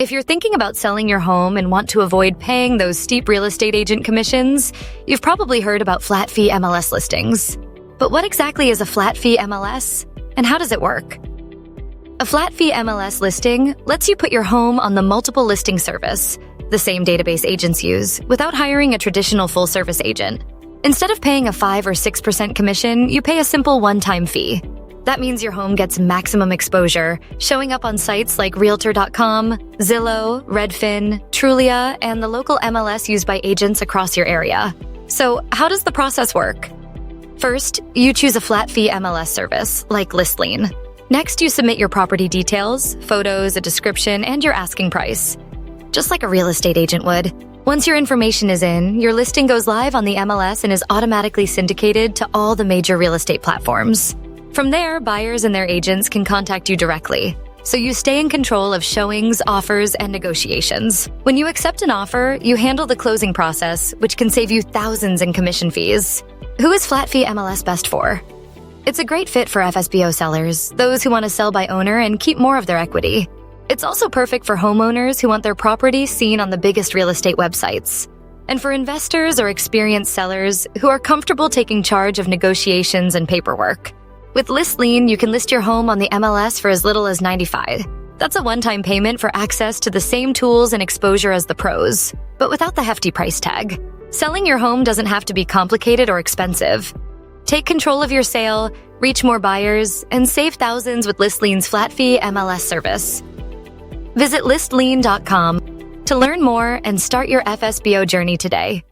If you're thinking about selling your home and want to avoid paying those steep real estate agent commissions, you've probably heard about flat fee MLS listings. But what exactly is a flat fee MLS, and how does it work? A flat fee MLS listing lets you put your home on the multiple listing service, the same database agents use, without hiring a traditional full-service agent. Instead of paying a 5 or 6% commission, you pay a simple one-time fee. That means your home gets maximum exposure, showing up on sites like realtor.com, Zillow, Redfin, Trulia, and the local MLS used by agents across your area. So, how does the process work? First, you choose a flat fee MLS service, like ListLean. Next, you submit your property details, photos, a description, and your asking price, just like a real estate agent would. Once your information is in, your listing goes live on the MLS and is automatically syndicated to all the major real estate platforms. From there, buyers and their agents can contact you directly, so you stay in control of showings, offers, and negotiations. When you accept an offer, you handle the closing process, which can save you thousands in commission fees. Who is flat fee MLS best for? It's a great fit for FSBO sellers, those who want to sell by owner and keep more of their equity. It's also perfect for homeowners who want their property seen on the biggest real estate websites, and for investors or experienced sellers who are comfortable taking charge of negotiations and paperwork. With ListLean, you can list your home on the MLS for as little as $95. That's a one-time payment for access to the same tools and exposure as the pros, but without the hefty price tag. Selling your home doesn't have to be complicated or expensive. Take control of your sale, reach more buyers, and save thousands with ListLean's flat fee MLS service. Visit listlean.com to learn more and start your FSBO journey today.